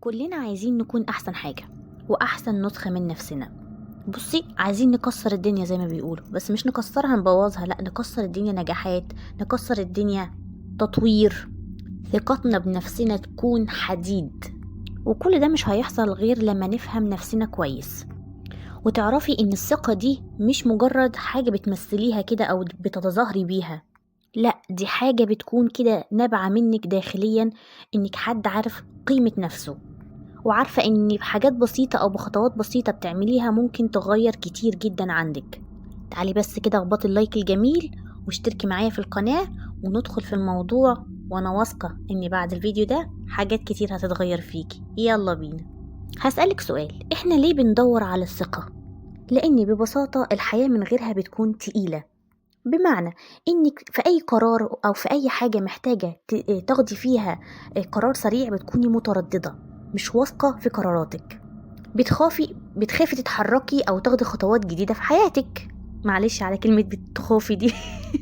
كلنا عايزين نكون أحسن حاجة وأحسن نسخة من نفسنا. بصي، عايزين نكسر الدنيا زي ما بيقولوا، بس مش نكسرها نبوظها، لأ نكسر الدنيا نجاحات، نكسر الدنيا تطوير. ثقتنا بنفسنا تكون حديد، وكل ده مش هيحصل غير لما نفهم نفسنا كويس وتعرفي إن الثقة دي مش مجرد حاجة بتمثليها كده أو بتتظاهري بيها. لأ، دي حاجة بتكون كده نابعة منك داخليا، إنك حد عارف قيمة نفسه وعارفة إن بحاجات بسيطة أو بخطوات بسيطة بتعمليها ممكن تغير كتير جدا عندك. تعالي بس كده اخبطي اللايك الجميل واشتركي معايا في القناة وندخل في الموضوع، وأنا واثقة إن بعد الفيديو ده حاجات كتير هتتغير فيكي. يلا بينا. هسألك سؤال، إحنا ليه بندور على الثقة؟ لأن ببساطة الحياة من غيرها بتكون تقيلة. بمعنى إنك في أي قرار أو في أي حاجة محتاجة تاخدي فيها قرار سريع بتكوني مترددة، مش واثقة في قراراتك، بتخافي تتحركي أو تاخدي خطوات جديدة في حياتك. معلش على كلمة بتخافي دي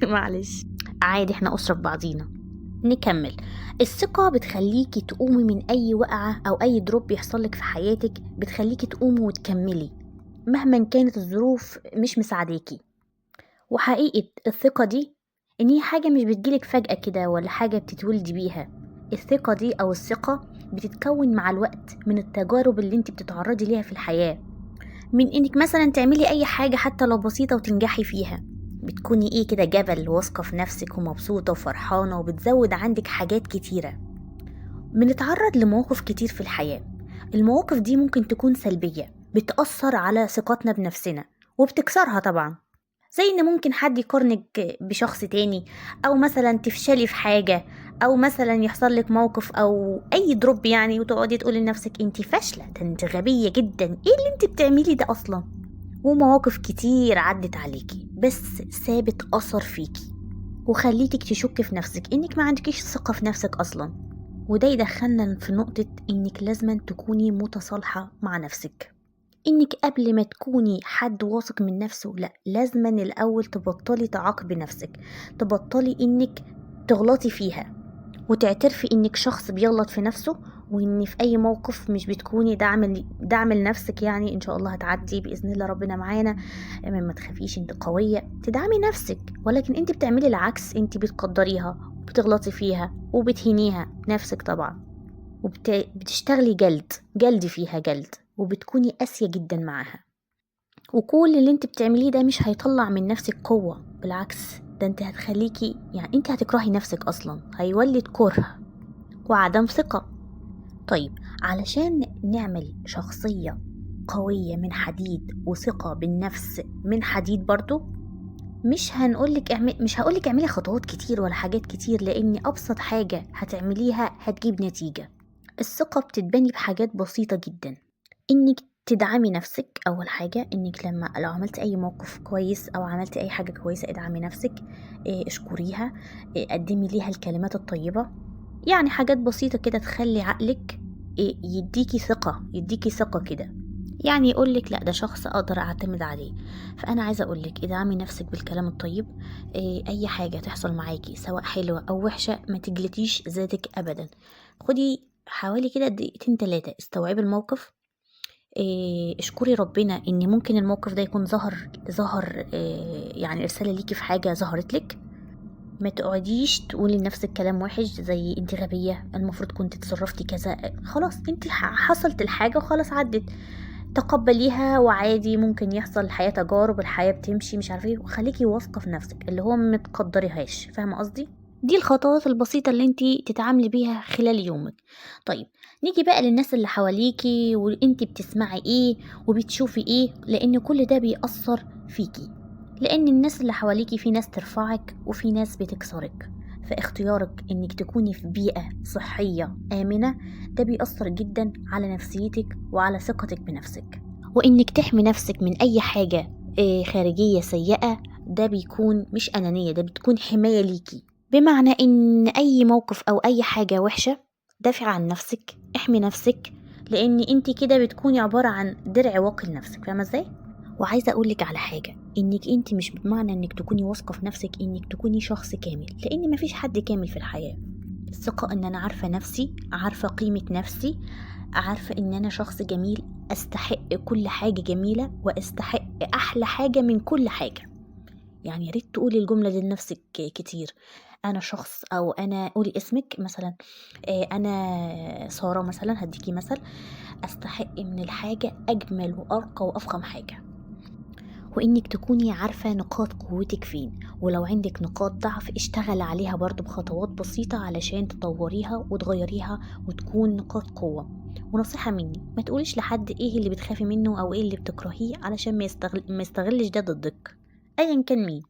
معلش، عادي، احنا أسرة في بعضينا. نكمل. الثقة بتخليكي تقومي من أي وقعة أو أي دروب بيحصلك في حياتك، بتخليكي تقومي وتكملي مهما كانت الظروف مش مساعداكي. وحقيقة الثقة دي إن هي حاجة مش بتجيلك فجأة كده ولا حاجة بتتولدي بيها. الثقة دي أو الثقة بتتكون مع الوقت من التجارب اللي انت بتتعرضي ليها في الحياة، من إنك مثلا تعملي أي حاجة حتى لو بسيطة وتنجحي فيها، بتكوني إيه كده جبل واثقة في نفسك ومبسوطة وفرحانة وبتزود عندك حاجات كتيرة. بنتعرض لمواقف كتير في الحياة، المواقف دي ممكن تكون سلبية بتأثر على ثقتنا بنفسنا وبتكسرها طبعا، زي ان ممكن حد يقارنك بشخص تاني، او مثلا تفشلي في حاجة، او مثلا يحصل لك موقف او اي دروب يعني وتقعدي تقولي لنفسك انتي فاشلة، ده انت غبية جدا، ايه اللي انت بتعملي ده اصلا. ومواقف كتير عدت عليكي بس سابت اثر فيكي وخليتك تشك في نفسك، انك ما عندكيش ثقة في نفسك اصلا. وده يدخلنا في نقطة انك لازم تكوني متصالحة مع نفسك، انك قبل ما تكوني حد واثق من نفسه لا، لازما الاول تبطلي تعاقبي نفسك، تبطلي انك تغلطي فيها وتعترفي انك شخص بيغلط في نفسه، وان في اي موقف مش بتكوني دعم لنفسك، يعني ان شاء الله هتعدي باذن الله، ربنا معانا. ما تخافيش، انت قوية، تدعمي نفسك، ولكن انت بتعملي العكس، انت بتقدريها وبتغلطي فيها وبتهينيها نفسك طبعا، وبتشتغلي جلد فيها جلد، وبتكوني قاسية جدا معاها. وكل اللي انت بتعمليه ده مش هيطلع من نفسك قوة، بالعكس ده انت هتخليكي، يعني انت هتكرهي نفسك اصلا، هيولد كره وعدم ثقة. طيب، علشان نعمل شخصية قوية من حديد وثقة بالنفس من حديد برضو، مش هقولك اعملي خطوات كتير ولا حاجات كتير، لان ابسط حاجة هتعمليها هتجيب نتيجة. الثقة بتتبني بحاجات بسيطة جدا، انك تدعمي نفسك. اول حاجة انك لو عملت اي موقف كويس او عملت اي حاجة كويسة ادعمي نفسك، اشكريها، قدمي ليها الكلمات الطيبة. يعني حاجات بسيطة كده تخلي عقلك يديكي ثقة كده، يعني يقولك لا، ده شخص اقدر اعتمد عليه. فانا عايزة اقولك ادعمي نفسك بالكلام الطيب. اي حاجة تحصل معاكي سواء حلوة او وحشة ما تجلتيش ذاتك ابدا، خدي حوالي كده دقيقتين 3 استوعبي الموقف. اشكري ربنا ان ممكن الموقف ده يكون ظهر يعني رسالة ليكي في حاجة ظهرت لك. ما تقعديش تقولي لنفسك كلام وحش زي انت غبية، المفروض كنت تصرفتي كذا، خلاص انت حصلت الحاجة وخلاص عدت، تقبليها وعادي، ممكن يحصل، الحياة تجارب، الحياة بتمشي مش عارفه ايه، وخليكي واثقة في نفسك اللي هو ما تقدريهاش، فاهمة قصدي؟ دي الخطوات البسيطة اللي انتي تتعاملي بيها خلال يومك. طيب، نيجي بقى للناس اللي حواليكي وانتي بتسمعي ايه وبتشوفي ايه، لان كل ده بيأثر فيكي، لان الناس اللي حواليكي في ناس ترفعك وفي ناس بتكسرك. فاختيارك انك تكوني في بيئة صحية آمنة ده بيأثر جدا على نفسيتك وعلى ثقتك بنفسك. وانك تحمي نفسك من اي حاجة خارجية سيئة، ده بيكون مش أنانية، ده بتكون حماية ليكي. بمعنى ان اي موقف او اي حاجة وحشة دافع عن نفسك، احمي نفسك، لان انت كده بتكوني عبارة عن درع واقي لنفسك، فاهمة ازاي؟ وعايزة اقولك على حاجة، انك انت مش بمعنى انك تكوني واثقة في نفسك انك تكوني شخص كامل، لان مفيش حد كامل في الحياة. الثقة ان انا عارفة نفسي، عارفة قيمة نفسي، عارفة ان انا شخص جميل، استحق كل حاجة جميلة واستحق احلى حاجة من كل حاجة. يعني يا ريت تقولي الجملة دي لنفسك كتير. انا شخص، او انا قولي اسمك مثلا، انا سارة مثلا، هديكي مثل، استحق من الحاجة اجمل وارقى وافخم حاجة. وإنك تكوني عارفة نقاط قوتك فين، ولو عندك نقاط ضعف اشتغل عليها برضو بخطوات بسيطة علشان تطوريها وتغيريها وتكون نقاط قوة. ونصيحة مني، ما تقوليش لحد ايه اللي بتخافي منه او ايه اللي بتكرهيه علشان ما يستغلش ده ضدك، ايا كان مين.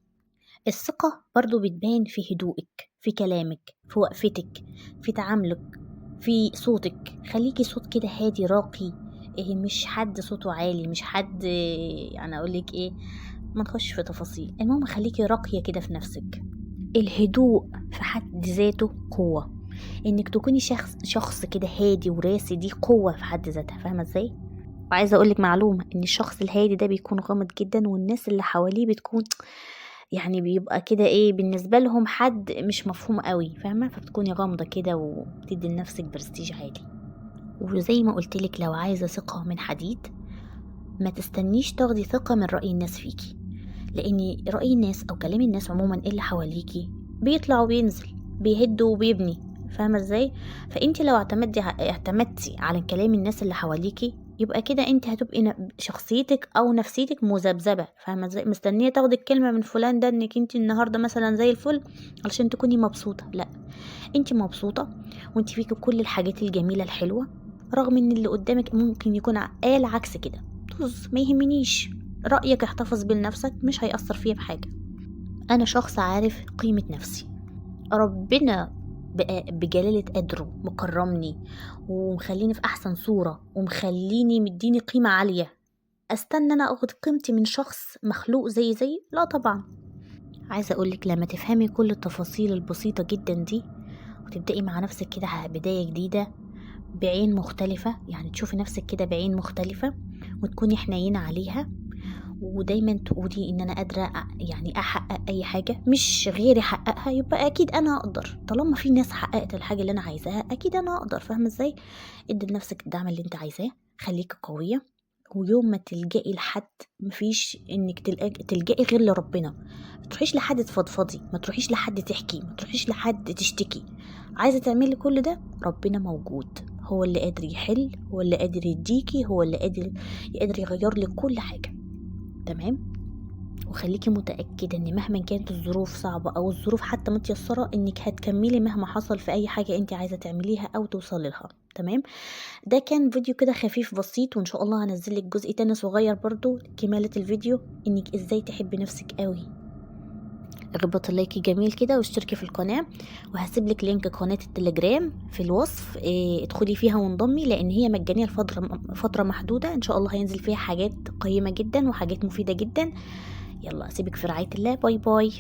الثقة برضو بتبان في هدوءك، في كلامك، في وقفتك، في تعاملك، في صوتك. خليكي صوت كده هادي راقي، إيه، مش حد صوته عالي، مش حد يعني اقولك ايه، ما نخش في تفاصيل. المهم خليكي راقية كده في نفسك. الهدوء في حد ذاته قوة. انك تكوني شخص كده هادي وراسي، دي قوة في حد ذاتها، فاهمة ازاي؟ وعايزة اقولك معلومة، ان الشخص الهادي ده بيكون غامض جدا، والناس اللي حواليه بتكون يعني بيبقى كده ايه بالنسبة لهم حد مش مفهوم قوي، فاهمة؟ فبتكوني غامضة كده وبتدي لنفسك برستيج عالي. وزي ما قلتلك، لو عايزة ثقة من حديد، ما تستنيش تاخدي ثقة من رأي الناس فيكي، لأن رأي الناس أو كلام الناس عموما اللي حواليكي بيطلع وبينزل، بيهد وبيبني، فاهمة ازاي؟ فانت لو اعتمدتي على كلام الناس اللي حواليكي، يبقى كده انت هتبقي شخصيتك او نفسيتك مذبذبة، فاهمة ازاي؟ مستنية تاخدي الكلمة من فلان ده انك انت النهاردة مثلا زي الفل علشان تكوني مبسوطة. لا، انت مبسوطة وانت فيكي كل الحاجات الجميلة الحلوة، رغم ان اللي قدامك ممكن يكون قال عكس كده. طز، ما يهمنيش رأيك، احتفظ بنفسك، مش هيأثر فيا بحاجة. أنا شخص عارف قيمة نفسي، ربنا بجلالة قدره مكرمني ومخليني في أحسن صورة ومخليني مديني قيمة عالية. أستنى أنا أخد قيمتي من شخص مخلوق زي؟ لا طبعا. عايزة أقولك، لما تفهمي كل التفاصيل البسيطة جدا دي وتبدأي مع نفسك كده بداية جديدة بعين مختلفة، يعني تشوفي نفسك كده بعين مختلفة وتكوني حنينة عليها، ودايما تقولي ان انا قادره يعني احقق اي حاجه مش غيري حققها، يبقى اكيد انا اقدر. طالما في ناس حققت الحاجه اللي انا عايزاها، اكيد انا اقدر، فاهمه ازاي؟ ادي لنفسك الدعم اللي انت عايزاه، خليكي قويه. ويوم ما تلجئي لحد، مفيش انك تلجئي غير لربنا. ما تروحيش لحد تفضفضي، ما تروحيش لحد تحكي، ما تروحيش لحد تشتكي. عايزه تعملي كل ده، ربنا موجود، هو اللي قادر يحل، هو اللي قادر يديكي، هو اللي قادر يغير لك كل حاجه. تمام. وخليكي متأكدة ان مهما كانت الظروف صعبة او الظروف حتى متيسرة، انك هتكملي مهما حصل في اي حاجة انت عايزة تعمليها او توصلي لها. تمام. ده كان فيديو كده خفيف بسيط، وان شاء الله هنزلك جزء تاني صغير برضو كمالة الفيديو، انك ازاي تحبي نفسك قوي. اضغطي لايك جميل كده واشتركي في القناة، وهسيبلك لينك قناة التليجرام في الوصف، ادخلي فيها وانضمي، لان هي مجانية فترة محدودة، ان شاء الله هينزل فيها حاجات قيمة جدا وحاجات مفيدة جدا. يلا اسيبك في رعاية الله، باي باي.